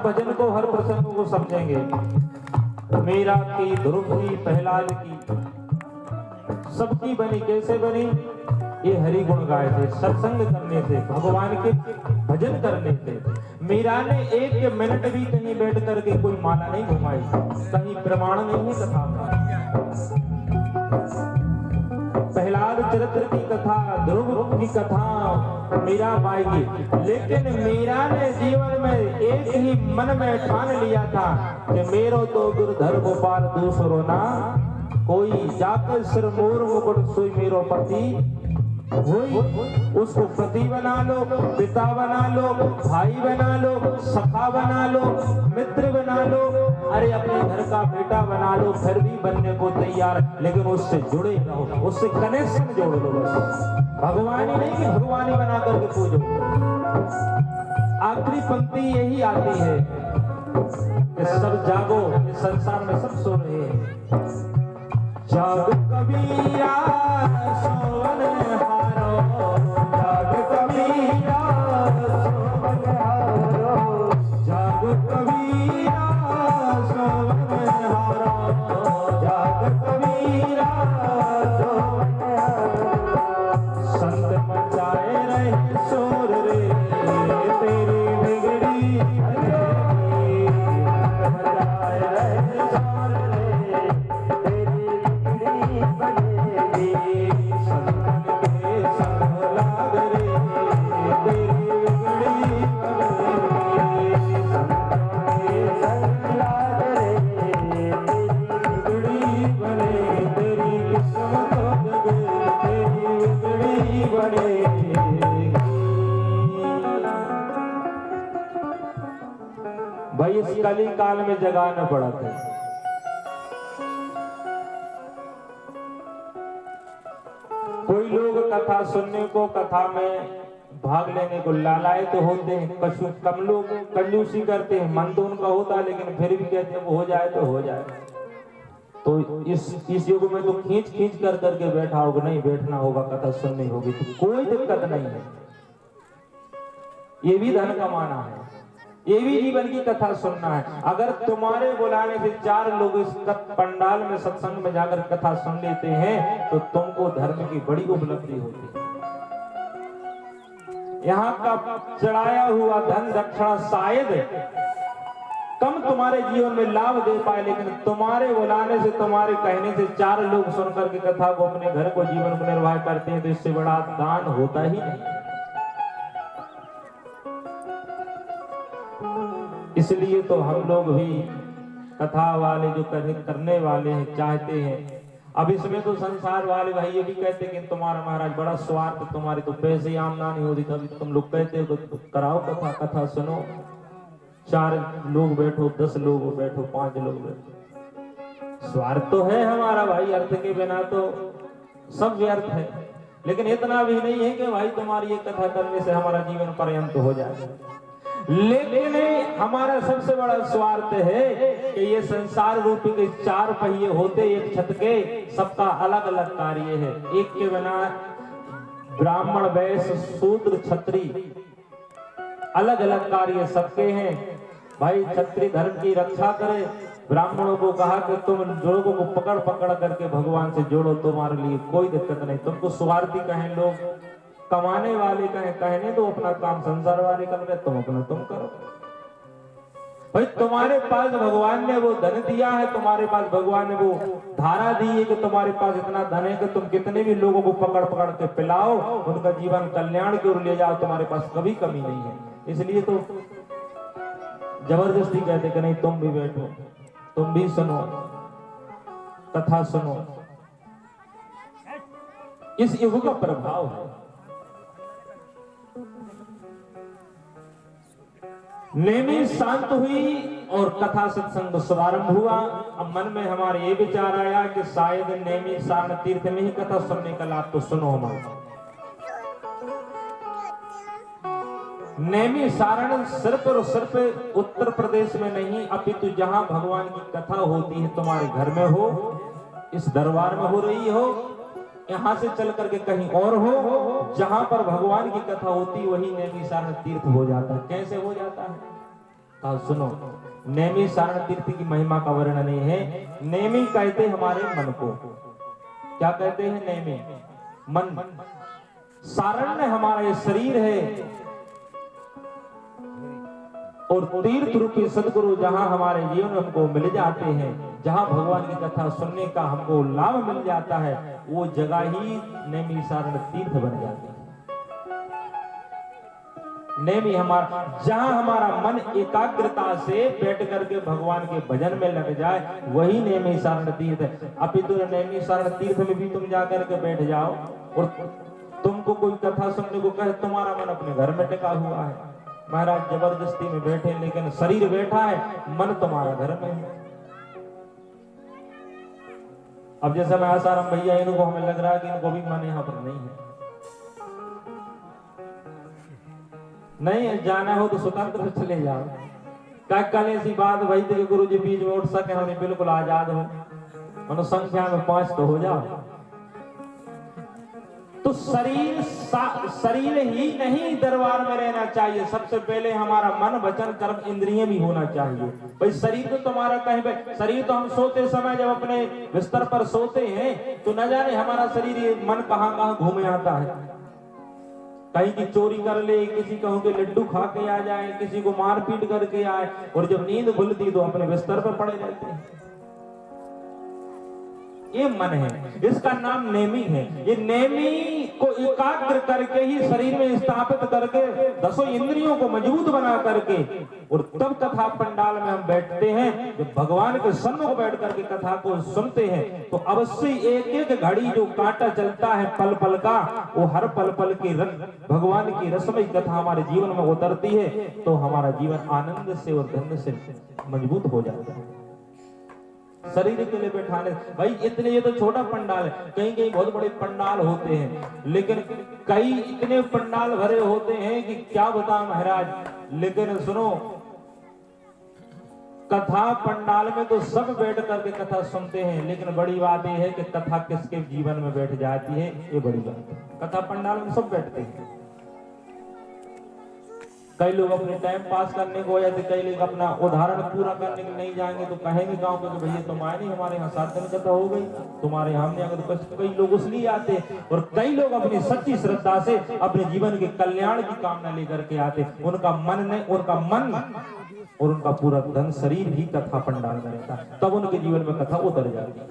भजन को हर प्रसंग को समझेंगे। मीरा की, ध्रुव की, प्रहलाद की, सबकी बनी। कैसे बनी? ये हरि गुण गाए थे, सत्संग करने से, भगवान के भजन करने से। मीरा ने एक मिनट भी कहीं बैठ करके कोई माला नहीं घुमाई, कहीं प्रमाण नहीं है कथा का। प्रहलाद चरित्र की कथा, ध्रुव की कथा मीरा पाएगी, लेकिन मीरा ने जीवन में एक ही मन में ठान लिया था कि मेरो तो गिरधर गोपाल दूसरो ना कोई, जाकर सिर मोर मुकुट सोई मेरो पति हुई। उसको पति बना लो, पिता बना लो, भाई बना लो, सखा बना लो, मित्र बना लो, अरे अपने घर का बेटा बना लो, फिर भी बनने को तैयार, लेकिन उससे जुड़े रहो, उससे कनेक्शन जोड़ लो बस। भगवानी नहीं कि भगवानी बना करके पूजो। आखिरी पंक्ति यही आती है कि सब जागो, इस संसार में सब सो रहे हैं। जाग कबीरा सोवन हारो, जाग कबीरा सोवन हारो, जाग कबीरा सोवन हारो, जाग कबीरा सोवन हारो। संत मचाए रहे शोर रे, तेरी बिगड़ी मचाए रहे शोर रे, भाई इस कली काल में जगाना पड़ा था। कोई लोग कथा सुनने को, कथा में भाग लेने को लालायित होते हैं, कम लोग कंजूसी करते हैं, मन तो उनका होता है लेकिन फिर भी कहते हैं वो हो जाए तो हो जाए। तो इस युग में तो खींच खींच कर करके बैठा होगा, नहीं बैठना होगा, कथा सुननी होगी, तो कोई दिक्कत नहीं है। ये भी धन कमाना है, ये भी जीवन की कथा सुनना है। अगर तुम्हारे बुलाने से 4 लोग इस पंडाल में सत्संग में जाकर कथा सुन लेते हैं तो तुमको धर्म की बड़ी उपलब्धि होती है। यहाँ का चढ़ाया हुआ धन दक्षिणा शायद कम तुम्हारे जीवन में लाभ दे पाए, लेकिन तुम्हारे बुलाने से, तुम्हारे कहने से 4 लोग सुनकर के कथा को, अपने घर को, जीवन को निर्वाह करते हैं, तो इससे बड़ा दान होता ही नहीं। इसलिए तो हम लोग भी कथा वाले जो करने वाले हैं चाहते हैं। अब इसमें तो संसार वाले भाई ये भी कहते हैं कि तुम्हारा महाराज बड़ा स्वार्थ, तुम्हारी तो पैसे आमदनी होती, तभी तुम लोग कहते हो तो कराओ कथा, कथा सुनो। 4 लोग बैठो, 10 लोग बैठो, 5 लोग बैठो, स्वार्थ तो है हमारा भाई, अर्थ के बिना तो सब व्यर्थ है। लेकिन इतना भी नहीं है कि भाई तुम्हारी ये कथा करने से हमारा जीवन पर्यंत हो जाए। लेकिन हमारा सबसे बड़ा स्वार्थ है कि ये संसार रूपी के 4 पहिए होते, एक छत के, सबका अलग अलग कार्य है। एक के बिना ब्राह्मण, वैश्य, शूद्र, क्षत्रिय अलग अलग कार्य सबके हैं। भाई क्षत्रिय धर्म की रक्षा करे, ब्राह्मणों को कहा कि तुम लोगों को पकड़ पकड़ करके भगवान से जोड़ो, तुम्हारे लिए कोई दिक्कत नहीं। तुमको स्वार्थी कहें लोग, कमाने वाले कहने तो अपना काम, संसार वाले कर रहे, तुम अपना तुम करो। भाई तुम्हारे पास भगवान ने वो धन दिया है, तुम्हारे पास भगवान ने वो धारा दी है कि तुम्हारे पास इतना धन है कि तुम कितने भी लोगों को पकड़ पकड़ के पिलाओ, उनका जीवन कल्याण की ओर ले जाओ, तुम्हारे पास कभी कमी नहीं है। इसलिए तो जबरदस्ती कहते कि नहीं तुम भी बैठो, तुम भी सुनो, कथा सुनो। इस युग का प्रभाव है। नेमी शांत हुई और कथा सत्संग शुभारंभ हुआ। अब मन में हमारे ये विचार आया कि शायद नेमी सारण तीर्थ में ही कथा सुनने का लाभ तो सुनो हमारा। नेमी सारण सिर्फ और सिर्फ उत्तर प्रदेश में नहीं, अपितु जहां भगवान की कथा होती है, तुम्हारे घर में हो, इस दरबार में हो रही हो, यहां से चल करके कहीं और हो, जहां पर भगवान की कथा होती वही नेमी सारण तीर्थ हो जाता है। कैसे हो जाता है? कहा सुनो, नेमी सारण तीर्थ की महिमा का वर्णन नहीं है। नेमी कहते हमारे मन को। क्या कहते हैं? नेमी मन। सारण्य हमारा ये शरीर है, और तीर्थ रूपी सदगुरु जहां हमारे जीवन में हमको मिल जाते हैं, जहां भगवान की कथा सुनने का हमको लाभ मिल जाता है, वो जगह ही नेमी सारण तीर्थ बन जाती है। नेमी हमारा, जहां हमारा मन एकाग्रता से बैठ करके भगवान के भजन में लग जाए, वही नेमी सारण तीर्थ है। अपितु नेमी सारण तीर्थ में भी तुम जाकर के बैठ जाओ और तुमको कोई कथा सुनने को कहे, तुम्हारा मन अपने घर में टिका हुआ है, महाराज जबरदस्ती में बैठे, लेकिन शरीर बैठा है, मन तुम्हारा घर में है। अब जैसे मैं आसाराम भैया, इनको हमें लग रहा है कि इनको भी मन यहाँ पर नहीं है। नहीं जाना हो तो स्वतंत्र चले जाओ। कल ऐसी बात भाई थे कि गुरु जी बीच में उठ सके, हमें बिल्कुल आजाद हो, मनो संख्या में 5 तो हो जाओ। तो शरीर ही नहीं दरबार में रहना चाहिए, सबसे पहले हमारा मन वचन कर्म इंद्रिय भी होना चाहिए। भाई शरीर तो तुम्हारा कहीं, शरीर तो हम सोते समय जब अपने बिस्तर पर सोते हैं तो न जाने हमारा शरीर मन कहाँ कहाँ घूमे आता है। कहीं की चोरी कर ले, किसी कहूँ के लड्डू खा के आ जाए, किसी को मारपीट करके आए, और जब नींद खुलती तो अपने बिस्तर पर पड़े रहते हैं। ये मन है, इसका नाम नेमी है। ये नेमी को एकाग्र करके ही शरीर में स्थापित करके 10 इंद्रियों को मजबूत बना करके, और तब कथा पंडाल में हम बैठते हैं, जब भगवान के सम्मुख बैठ करके कथा को सुनते हैं, तो अवश्य एक एक घड़ी जो कांटा चलता है पल पल का, वो हर पल पल की भगवान की रसमयी कथा हमारे जीवन में उतरती है, तो हमारा जीवन आनंद से और धन्य से मजबूत हो जाता है। शरीर के लिए बैठाने भाई इतने, ये तो छोटा पंडाल है, कहीं कहीं बहुत बड़े पंडाल होते हैं, लेकिन कई इतने पंडाल भरे होते हैं कि क्या बताऊं महाराज। लेकिन सुनो, कथा पंडाल में तो सब बैठ करके कथा सुनते हैं, लेकिन बड़ी बात यह है कि कथा किसके जीवन में बैठ जाती है, ये बड़ी बात है। कथा पंडाल में सब बैठते हैं, कई लोग अपने टाइम पास करने को या कई लोग अपना उदाहरण पूरा करने के नहीं जाएंगे तो कहेंगे गांव में कि भैया तुम आए नहीं, हमारे यहाँ 7 दिन कथा हो गई, तुम्हारे यहाँ हमने अगर तो कई लोग इसलिए आते, और कई लोग अपनी सच्ची श्रद्धा से अपने जीवन के कल्याण की कामना लेकर के आते। उनका मन नहीं, उनका मन और उनका पूरा धन शरीर ही कथा पंडाल में रहता, तब उनके जीवन में कथा उतर जाती है।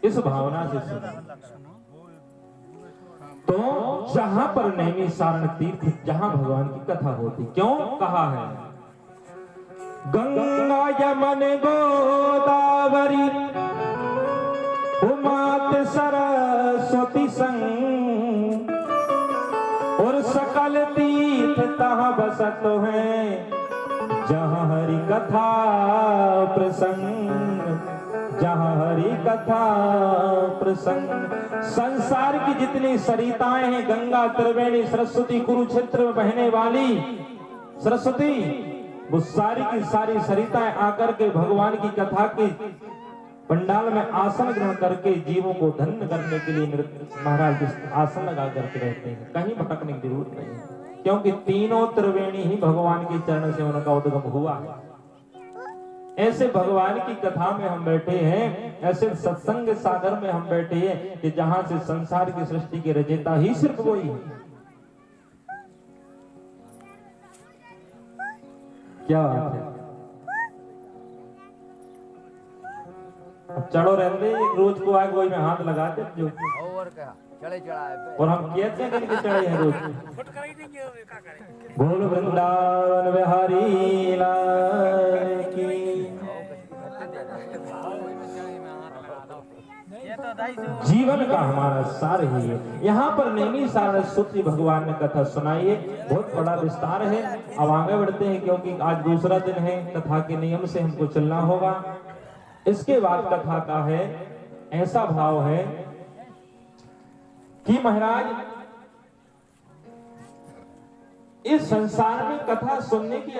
इस भावना से तो जहां पर नेमी सारण तीर्थ, जहां भगवान की कथा होती, क्यों कहा है गंगा यमन गोदावरी उमात सरस्वती संग, और सकल तीर्थ तहाँ बसत हैं, जहां हरि कथा प्रसंग, जहां हरि कथा प्रसंग। संसार की जितनी सरिताएं हैं, गंगा, त्रिवेणी, सरस्वती, कुरुक्षेत्र में बहने वाली सरस्वती, वो सारी की सारी सरिताएं आकर के भगवान की कथा के पंडाल में आसन ग्रहण करके जीवों को धन्य करने के लिए महाराज आसन लगा करके रहते हैं। कहीं भटकने की जरूरत नहीं है, क्योंकि तीनों त्रिवेणी ही भगवान के चरण से उनका उद्गम हुआ है। ऐसे भगवान की कथा में हम बैठे हैं, ऐसे सत्संग सागर में हम बैठे हैं कि जहां से संसार की सृष्टि के रचयिता ही सिर्फ वही है। क्या बात है। अब चढ़ो रहते, एक रोज को आग वही में हाथ लगा दे जो, और क्या चढ़े चढ़ाए, और हम कहते हैं कि चढ़े हैं रोज। बोल वृंदावन बिहारी लाल की। जीवन का हमारा सार ही है। यहाँ पर नेमी सारण सूत्र भगवान ने कथा सुनाई है, बहुत बड़ा विस्तार है। अब आगे बढ़ते हैं, क्योंकि आज दूसरा दिन है, कथा के नियम से हमको चलना होगा। इसके बाद कथा का है ऐसा भाव है कि महाराज इस संसार में कथा सुनने की